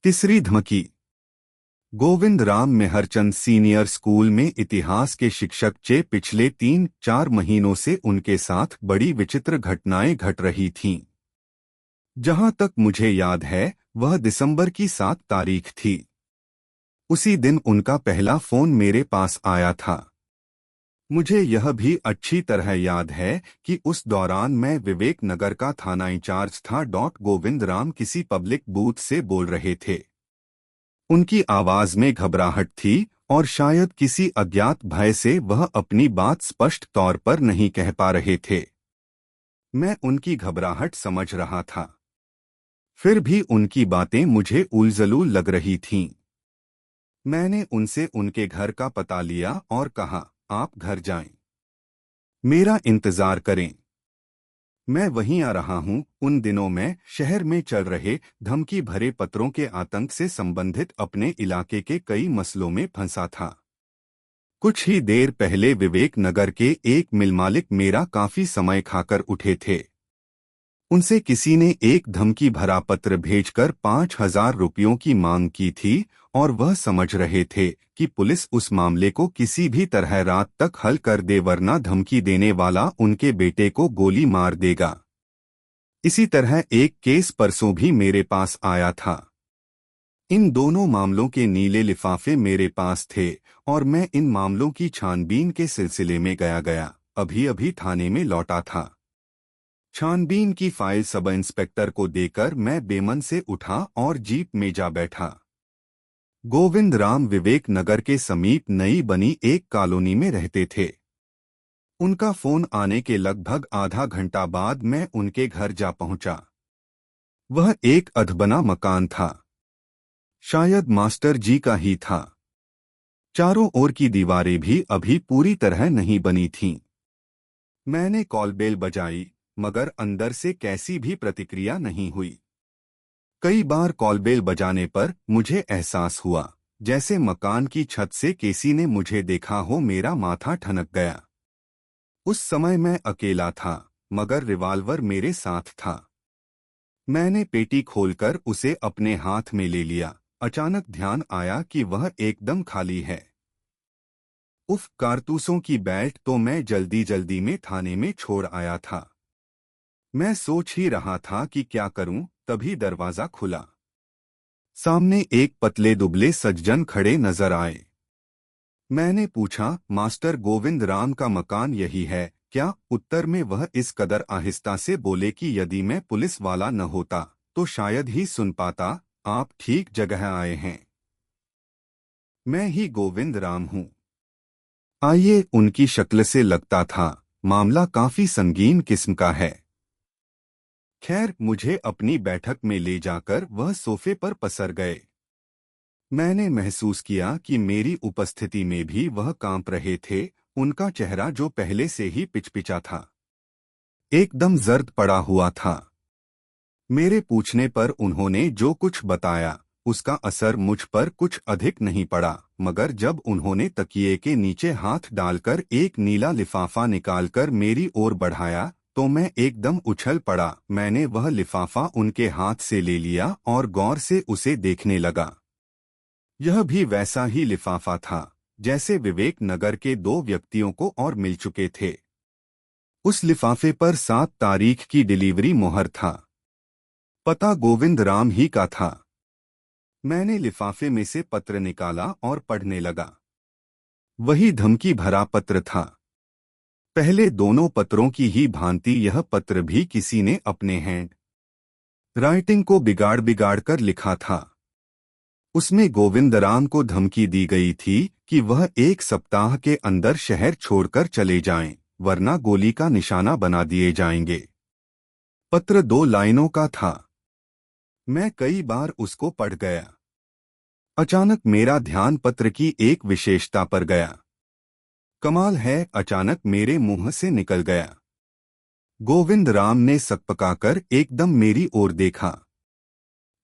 तीसरी धमकी। Govind Ram Mehr Chand senior school में इतिहास के शिक्षक चे पिछले 3-4 महीनों से उनके साथ बड़ी विचित्र घटनाएं घट रही थीं। जहां तक मुझे याद है वह दिसंबर की 7 तारीख थी। उसी दिन उनका पहला फोन मेरे पास आया था। मुझे यह भी अच्छी तरह याद है कि उस दौरान मैं विवेक नगर का थाना इंचार्ज था। गोविंद राम किसी पब्लिक बूथ से बोल रहे थे। उनकी आवाज में घबराहट थी और शायद किसी अज्ञात भय से वह अपनी बात स्पष्ट तौर पर नहीं कह पा रहे थे। मैं उनकी घबराहट समझ रहा था, फिर भी उनकी बातें मुझे उलझुल लग रही थीं। मैंने उनसे उनके घर का पता लिया और कहा, आप घर जाएं, मेरा इंतजार करें, मैं वहीं आ रहा हूं। उन दिनों में शहर में चल रहे धमकी भरे पत्रों के आतंक से संबंधित अपने इलाके के कई मसलों में फंसा था। कुछ ही देर पहले विवेक नगर के एक मिल मालिक मेरा काफी समय खाकर उठे थे। उनसे किसी ने एक धमकी भरा पत्र भेजकर 5,000 रुपयों की मांग की थी और वह समझ रहे थे कि पुलिस उस मामले को किसी भी तरह रात तक हल कर दे, वरना धमकी देने वाला उनके बेटे को गोली मार देगा। इसी तरह एक केस परसों भी मेरे पास आया था। इन दोनों मामलों के नीले लिफाफे मेरे पास थे और मैं इन मामलों की छानबीन के सिलसिले में गया अभी अभी थाने में लौटा था। छानबीन की फाइल सब इंस्पेक्टर को देकर मैं बेमन से उठा और जीप में जा बैठा। गोविंद राम विवेक नगर के समीप नई बनी एक कॉलोनी में रहते थे। उनका फोन आने के लगभग आधा घंटा बाद मैं उनके घर जा पहुंचा। वह एक अधबना मकान था, शायद मास्टर जी का ही था। चारों ओर की दीवारें भी अभी पूरी तरह नहीं बनी थीं। मैंने कॉल बेल बजाई, मगर अंदर से कैसी भी प्रतिक्रिया नहीं हुई। कई बार कॉल बेल बजाने पर मुझे एहसास हुआ जैसे मकान की छत से किसी ने मुझे देखा हो। मेरा माथा ठनक गया। उस समय मैं अकेला था, मगर रिवाल्वर मेरे साथ था। मैंने पेटी खोलकर उसे अपने हाथ में ले लिया। अचानक ध्यान आया कि वह एकदम खाली है। उफ, कारतूसों की बेल्ट तो मैं जल्दी जल्दी में थाने में छोड़ आया था। मैं सोच ही रहा था कि क्या करूं, तभी दरवाजा खुला। सामने एक पतले दुबले सज्जन खड़े नजर आए। मैंने पूछा, मास्टर गोविंद राम का मकान यही है क्या? उत्तर में वह इस कदर आहिस्ता से बोले कि यदि मैं पुलिस वाला न होता तो शायद ही सुन पाता। आप ठीक जगह आए हैं, मैं ही गोविंद राम हूं। आइए। उनकी शक्ल से लगता था मामला काफी संगीन किस्म का है। खैर, मुझे अपनी बैठक में ले जाकर वह सोफे पर पसर गए। मैंने महसूस किया कि मेरी उपस्थिति में भी वह कांप रहे थे। उनका चेहरा जो पहले से ही पिचपिचा था, एकदम जर्द पड़ा हुआ था। मेरे पूछने पर उन्होंने जो कुछ बताया उसका असर मुझ पर कुछ अधिक नहीं पड़ा, मगर जब उन्होंने तकिए के नीचे हाथ डालकर एक नीला लिफाफा निकालकर मेरी ओर बढ़ाया तो मैं एकदम उछल पड़ा। मैंने वह लिफाफा उनके हाथ से ले लिया और गौर से उसे देखने लगा। यह भी वैसा ही लिफाफा था जैसे विवेक नगर के 2 व्यक्तियों को और मिल चुके थे। उस लिफाफे पर 7 तारीख की डिलीवरी मोहर था। पता गोविंद राम ही का था। मैंने लिफाफे में से पत्र निकाला और पढ़ने लगा। वही धमकी भरा पत्र था। पहले दोनों पत्रों की ही भांति यह पत्र भी किसी ने अपने हैंड राइटिंग को बिगाड़ बिगाड़ कर लिखा था। उसमें गोविंद राम को धमकी दी गई थी कि वह 1 सप्ताह के अंदर शहर छोड़कर चले जाएं, वरना गोली का निशाना बना दिए जाएंगे। पत्र 2 लाइनों का था। मैं कई बार उसको पढ़ गया। अचानक मेरा ध्यान पत्र की एक विशेषता पर गया। कमाल है, अचानक मेरे मुंह से निकल गया। गोविंद राम ने सकपकाकर एकदम मेरी ओर देखा।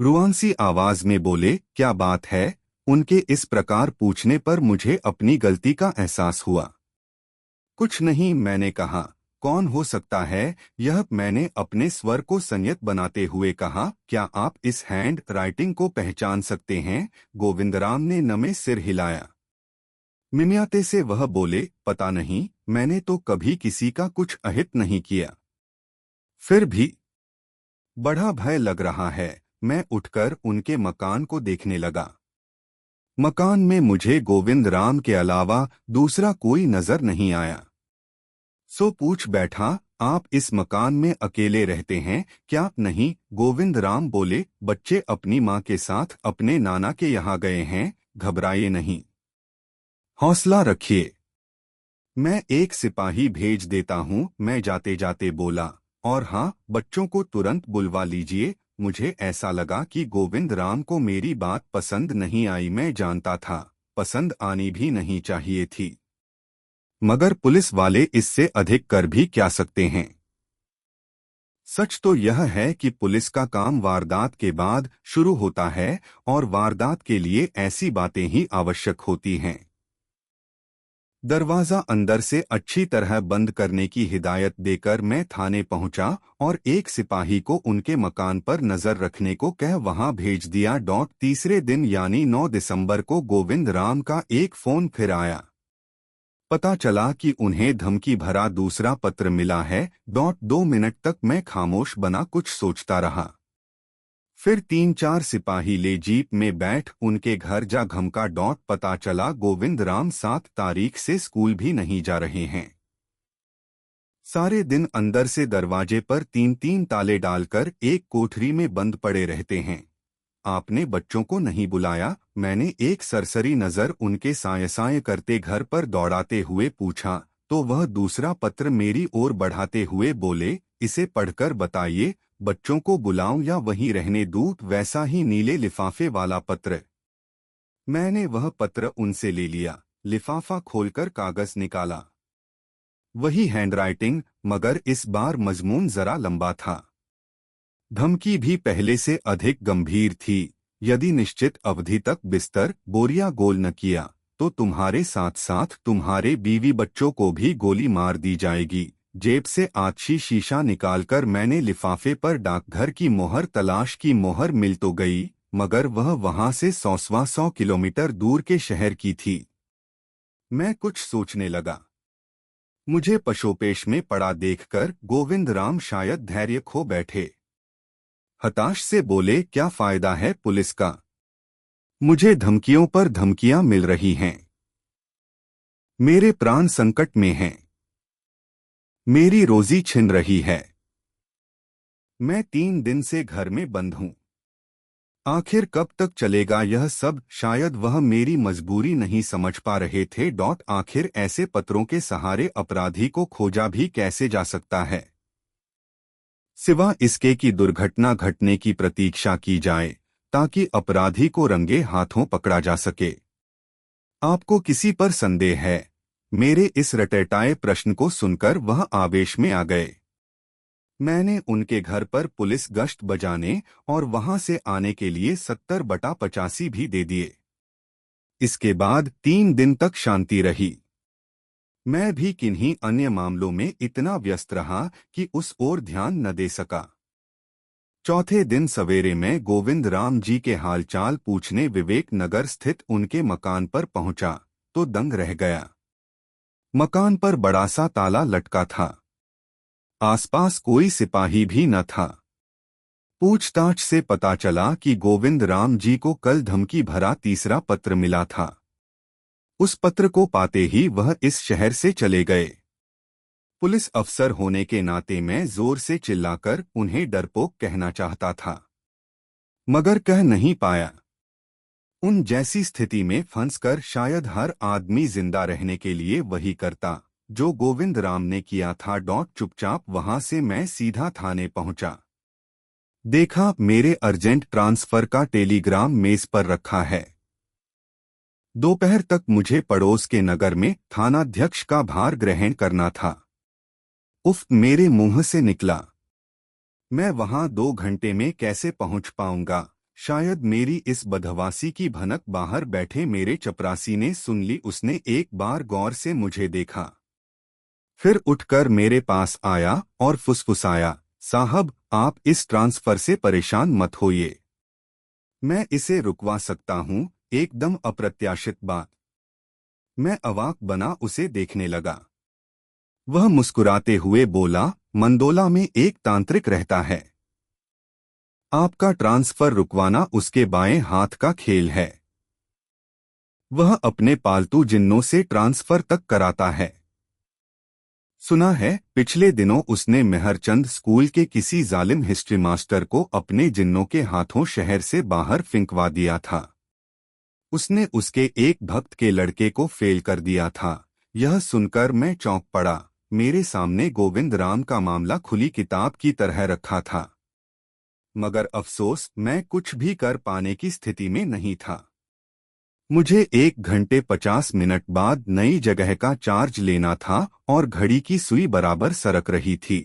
रुआंसी आवाज में बोले, क्या बात है? उनके इस प्रकार पूछने पर मुझे अपनी गलती का एहसास हुआ। कुछ नहीं, मैंने कहा। कौन हो सकता है यह? मैंने अपने स्वर को संयत बनाते हुए कहा। क्या आप इस हैंड राइटिंग को पहचान सकते हैं? गोविंदराम ने नमे सिर हिलाया। मिमियाते से वह बोले, पता नहीं, मैंने तो कभी किसी का कुछ अहित नहीं किया। फिर भी बड़ा भय लग रहा है। मैं उठकर उनके मकान को देखने लगा। मकान में मुझे गोविंद राम के अलावा दूसरा कोई नजर नहीं आया। सो पूछ बैठा, आप इस मकान में अकेले रहते हैं क्या? नहीं, गोविंद राम बोले, बच्चे अपनी माँ के साथ अपने नाना के यहाँ गए हैं। घबराइए नहीं, हौसला रखिए, मैं एक सिपाही भेज देता हूँ। मैं जाते जाते बोला, और हाँ, बच्चों को तुरंत बुलवा लीजिए। मुझे ऐसा लगा कि गोविंद राम को मेरी बात पसंद नहीं आई। मैं जानता था, पसंद आनी भी नहीं चाहिए थी, मगर पुलिस वाले इससे अधिक कर भी क्या सकते हैं? सच तो यह है कि पुलिस का काम वारदात के बाद शुरू होता है, और वारदात के लिए ऐसी बातें ही आवश्यक होती हैं। दरवाजा अंदर से अच्छी तरह बंद करने की हिदायत देकर मैं थाने पहुंचा और एक सिपाही को उनके मकान पर नजर रखने को कह वहां भेज दिया। तीसरे दिन यानी 9 दिसंबर को गोविंद राम का एक फोन फिर आया। पता चला कि उन्हें धमकी भरा दूसरा पत्र मिला है। 2 मिनट तक मैं खामोश बना कुछ सोचता रहा। फिर 3-4 सिपाही ले जीप में बैठ उनके घर जा घमका। पता चला गोविंद राम 7 तारीख से स्कूल भी नहीं जा रहे हैं। सारे दिन अंदर से दरवाजे पर 3-3 ताले डालकर एक कोठरी में बंद पड़े रहते हैं। आपने बच्चों को नहीं बुलाया? मैंने एक सरसरी नजर उनके साय साय करते घर पर दौड़ाते हुए पूछा, तो वह दूसरा पत्र मेरी ओर बढ़ाते हुए बोले, इसे पढ़कर बताइए, बच्चों को बुलाऊं या वहीं रहने दूं? वैसा ही नीले लिफाफे वाला पत्र। मैंने वह पत्र उनसे ले लिया, लिफाफा खोलकर कागज निकाला। वही हैंडराइटिंग, मगर इस बार मजमून जरा लंबा था। धमकी भी पहले से अधिक गंभीर थी। यदि निश्चित अवधि तक बिस्तर बोरिया गोल न किया तो तुम्हारे साथ साथ तुम्हारे बीवी बच्चों को भी गोली मार दी जाएगी। जेब से आछी शीशा निकालकर मैंने लिफाफे पर डाकघर की मोहर तलाश की। मोहर मिल तो गई, मगर वह वहां से 100 किलोमीटर दूर के शहर की थी। मैं कुछ सोचने लगा। मुझे पशोपेश में पड़ा देखकर गोविंद राम शायद धैर्य खो बैठे। हताश से बोले, क्या फायदा है पुलिस का? मुझे धमकियों पर धमकियां मिल रही हैं। मेरे प्राण संकट में हैं। मेरी रोजी छिन रही है। मैं 3 दिन से घर में बंद हूं। आखिर कब तक चलेगा यह सब? शायद वह मेरी मजबूरी नहीं समझ पा रहे थे। आखिर ऐसे पत्रों के सहारे अपराधी को खोजा भी कैसे जा सकता है, सिवा इसके कि दुर्घटना घटने की प्रतीक्षा की जाए ताकि अपराधी को रंगे हाथों पकड़ा जा सके। आपको किसी पर संदेह है? मेरे इस रटेटाए प्रश्न को सुनकर वह आवेश में आ गए। मैंने उनके घर पर पुलिस गश्त बजाने और वहां से आने के लिए 70/85 भी दे दिए। इसके बाद 3 दिन तक शांति रही। मैं भी किन्हीं अन्य मामलों में इतना व्यस्त रहा कि उस ओर ध्यान न दे सका। चौथे दिन सवेरे में गोविंद राम जी के हालचाल पूछने विवेक नगर स्थित उनके मकान पर पहुंचा तो दंग रह गया। मकान पर बड़ा सा ताला लटका था। आसपास कोई सिपाही भी न था। पूछताछ से पता चला कि गोविंद राम जी को कल धमकी भरा तीसरा पत्र मिला था। उस पत्र को पाते ही वह इस शहर से चले गए। पुलिस अफसर होने के नाते मैं जोर से चिल्लाकर उन्हें डरपोक कहना चाहता था, मगर कह नहीं पाया। उन जैसी स्थिति में फंसकर शायद हर आदमी जिंदा रहने के लिए वही करता जो गोविंद राम ने किया था। चुपचाप वहां से मैं सीधा थाने पहुंचा। देखा, मेरे अर्जेंट ट्रांसफर का टेलीग्राम मेज पर रखा है। दोपहर तक मुझे पड़ोस के नगर में थानाध्यक्ष का भार ग्रहण करना था। उफ, मेरे मुंह से निकला। मैं वहां 2 घंटे में कैसे पहुंच पाऊंगा? शायद मेरी इस बदहवासी की भनक बाहर बैठे मेरे चपरासी ने सुन ली। उसने एक बार गौर से मुझे देखा। फिर उठकर मेरे पास आया और फुसफुसाया, साहब आप इस ट्रांसफर से परेशान मत होइए, मैं इसे रुकवा सकता हूँ। एकदम अप्रत्याशित बात। मैं अवाक बना उसे देखने लगा। वह मुस्कुराते हुए बोला, मंदोला में एक तांत्रिक रहता है, आपका ट्रांसफर रुकवाना उसके बाएं हाथ का खेल है। वह अपने पालतू जिन्नों से ट्रांसफर तक कराता है। सुना है पिछले दिनों उसने मेहरचंद स्कूल के किसी जालिम हिस्ट्री मास्टर को अपने जिन्नों के हाथों शहर से बाहर फिंकवा दिया था। उसने उसके एक भक्त के लड़के को फेल कर दिया था। यह सुनकर मैं चौंक पड़ा। मेरे सामने गोविंद राम का मामला खुली किताब की तरह रखा था, मगर अफसोस मैं कुछ भी कर पाने की स्थिति में नहीं था। मुझे 1 घंटे 50 मिनट बाद नई जगह का चार्ज लेना था और घड़ी की सुई बराबर सरक रही थी।